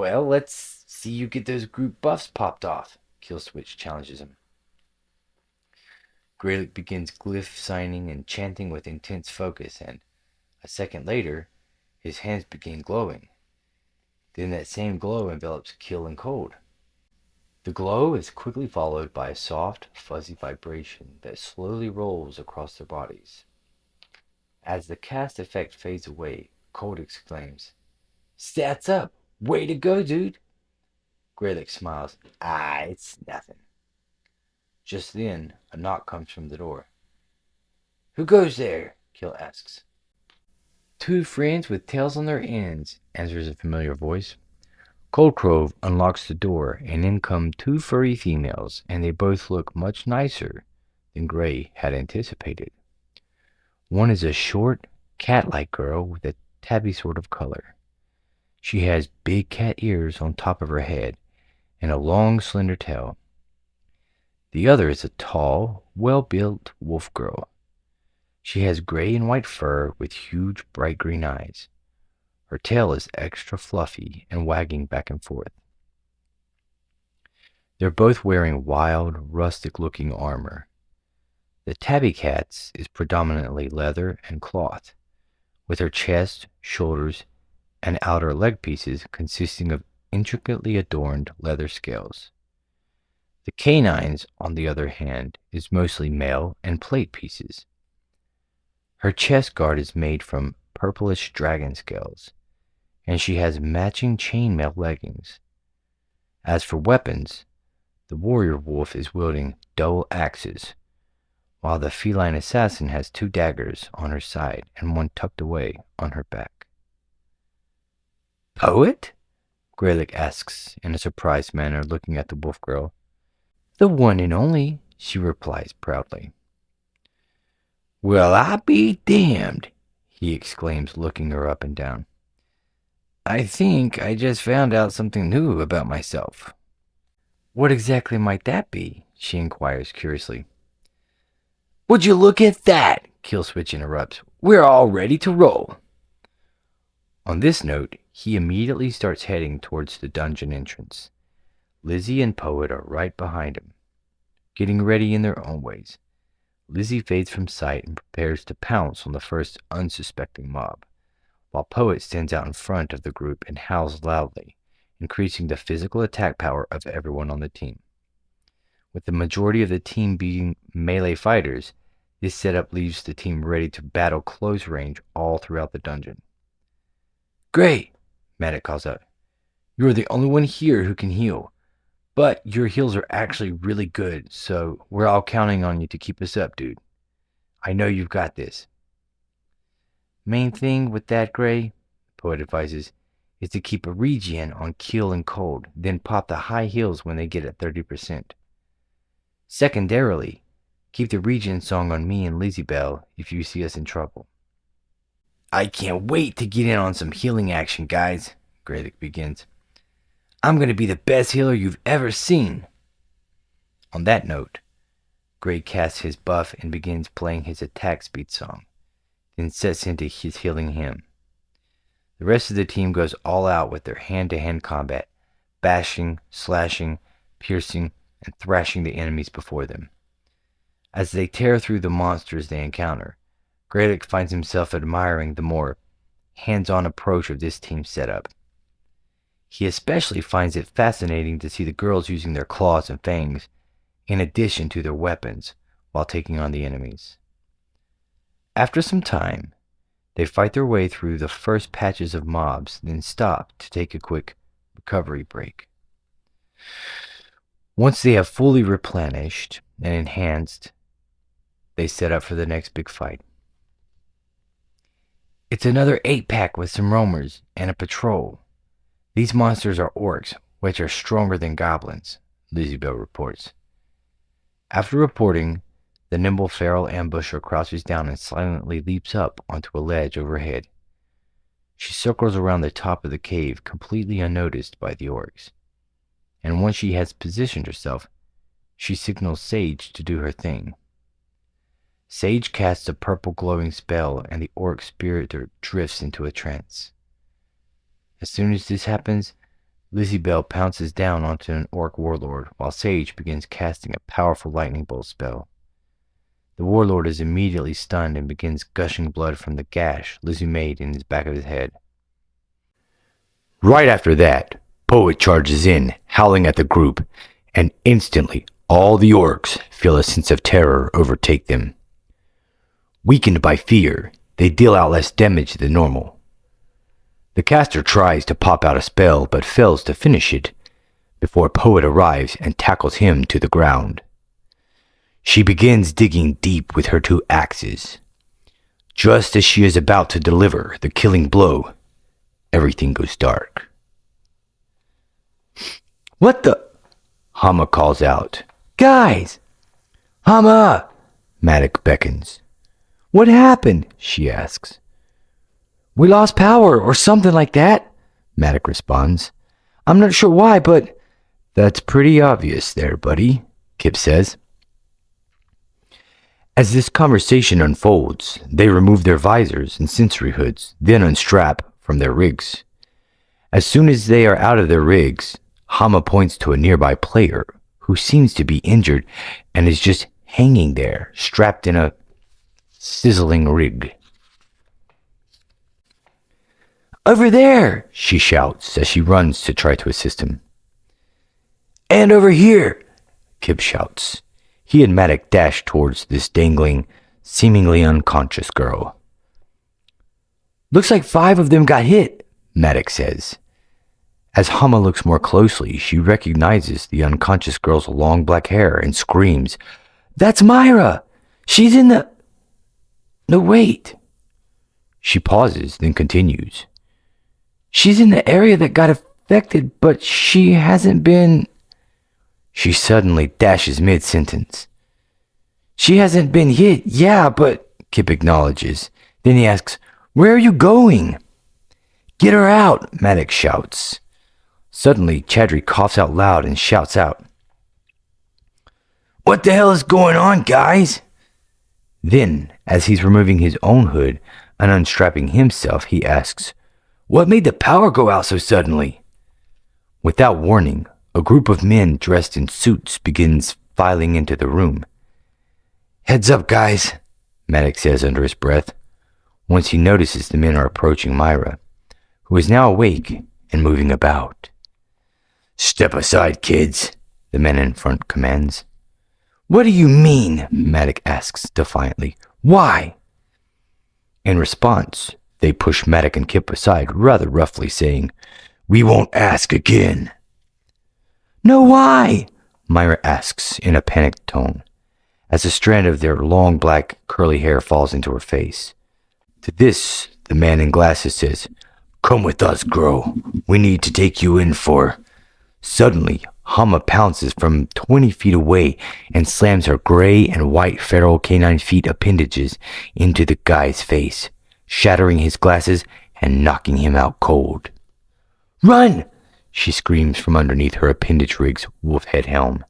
Well, let's see you get those group buffs popped off, Killswitch challenges him. Greylick begins glyph signing and chanting with intense focus, and a second later, his hands begin glowing. Then that same glow envelops Kill and Cold. The glow is quickly followed by a soft, fuzzy vibration that slowly rolls across their bodies. As the cast effect fades away, Cold exclaims, "Stats up! Way to go, dude!" Greylick smiles. It's nothing. Just then, a knock comes from the door. "Who goes there?" Kill asks. "Two friends with tails on their ends," answers a familiar voice. Coldcrove unlocks the door, and in come two furry females, and they both look much nicer than Gray had anticipated. One is a short, cat-like girl with a tabby sort of color. She has big cat ears on top of her head and a long, slender tail. The other is a tall, well-built wolf girl. She has gray and white fur with huge, bright green eyes. Her tail is extra fluffy and wagging back and forth. They're both wearing wild, rustic-looking armor. The tabby cat's is predominantly leather and cloth, with her chest, shoulders, and outer leg pieces consisting of intricately adorned leather scales. The canine's, on the other hand, is mostly mail and plate pieces. Her chest guard is made from purplish dragon scales, and she has matching chainmail leggings. As for weapons, the warrior wolf is wielding dull axes, while the feline assassin has two daggers on her side and one tucked away on her back. "Poet?" Greylick asks in a surprised manner, looking at the wolf girl. "The one and only," she replies proudly. "Well, I be damned," he exclaims, looking her up and down. "I think I just found out something new about myself." "What exactly might that be?" she inquires curiously. "Would you look at that?" Killswitch interrupts. "We're all ready to roll." On this note, he immediately starts heading towards the dungeon entrance. Lizzie and Poet are right behind him, getting ready in their own ways. Lizzie fades from sight and prepares to pounce on the first unsuspecting mob, while Poet stands out in front of the group and howls loudly, increasing the physical attack power of everyone on the team. With the majority of the team being melee fighters, this setup leaves the team ready to battle close range all throughout the dungeon. "Gray," Maddox calls out, "you're the only one here who can heal. But your heals are actually really good, so we're all counting on you to keep us up, dude. I know you've got this." "Main thing with that, Gray," Poet advises, "is to keep a regen on Kill and Cold, then pop the high heals when they get at 30%. Secondarily, keep the regen song on me and Lizzie Bell if you see us in trouble." "I can't wait to get in on some healing action, guys," Graylick begins. "I'm going to be the best healer you've ever seen." On that note, Gray casts his buff and begins playing his attack speed song, then sets into his healing hymn. The rest of the team goes all out with their hand-to-hand combat, bashing, slashing, piercing, and thrashing the enemies before them. As they tear through the monsters they encounter, Graylick finds himself admiring the more hands-on approach of this team setup. He especially finds it fascinating to see the girls using their claws and fangs in addition to their weapons while taking on the enemies. After some time, they fight their way through the first patches of mobs, then stop to take a quick recovery break. Once they have fully replenished and enhanced, they set up for the next big fight. "It's another 8-pack with some roamers and a patrol. These monsters are orcs, which are stronger than goblins," Lizzie Bell reports. After reporting, the nimble feral ambusher crouches down and silently leaps up onto a ledge overhead. She circles around the top of the cave, completely unnoticed by the orcs. And once she has positioned herself, she signals Sage to do her thing. Sage casts a purple glowing spell, and the orc spirit drifts into a trance. As soon as this happens, Lizzie Bell pounces down onto an orc warlord, while Sage begins casting a powerful lightning bolt spell. The warlord is immediately stunned and begins gushing blood from the gash Lizzie made in the back of his head. Right after that, Poet charges in, howling at the group, and instantly all the orcs feel a sense of terror overtake them. Weakened by fear, they deal out less damage than normal. The caster tries to pop out a spell but fails to finish it before Poet arrives and tackles him to the ground. She begins digging deep with her 2 axes. Just as she is about to deliver the killing blow, everything goes dark. What the? Hama calls out. Guys! Hama! Maddox beckons. What happened? She asks. We lost power or something like that, Maddox responds. I'm not sure why, but that's pretty obvious there, buddy, Kip says. As this conversation unfolds, they remove their visors and sensory hoods, then unstrap from their rigs. As soon as they are out of their rigs, Hama points to a nearby player who seems to be injured and is just hanging there, strapped in a sizzling rig. Over there, she shouts as she runs to try to assist him. And over here, Kip shouts. He and Maddox dash towards this dangling, seemingly unconscious girl. Looks like 5 of them got hit, Maddox says. As Hama looks more closely, she recognizes the unconscious girl's long black hair and screams, That's Myra! She's in the... No, wait. She pauses, then continues. She's in the area that got affected, but she hasn't been... She suddenly dashes mid-sentence. She hasn't been hit, yeah, but... Kip acknowledges. Then he asks, Where are you going? Get her out, Maddox shouts. Suddenly, Chadri coughs out loud and shouts out. What the hell is going on, guys? Then, as he's removing his own hood and unstrapping himself, he asks, What made the power go out so suddenly? Without warning, a group of men dressed in suits begins filing into the room. Heads up, guys, Maddox says under his breath, once he notices the men are approaching Myra, who is now awake and moving about. Step aside, kids, the man in front commands. What do you mean? Maddox asks defiantly. Why? In response, they push Maddox and Kip aside rather roughly, saying, We won't ask again. No, why? Myra asks in a panicked tone, as a strand of their long black curly hair falls into her face. To this, the man in glasses says, Come with us, girl. We need to take you in for... Suddenly, Hama pounces from 20 feet away and slams her gray and white feral canine feet appendages into the guy's face, shattering his glasses and knocking him out cold. Run! She screams from underneath her appendage rig's wolf head helm.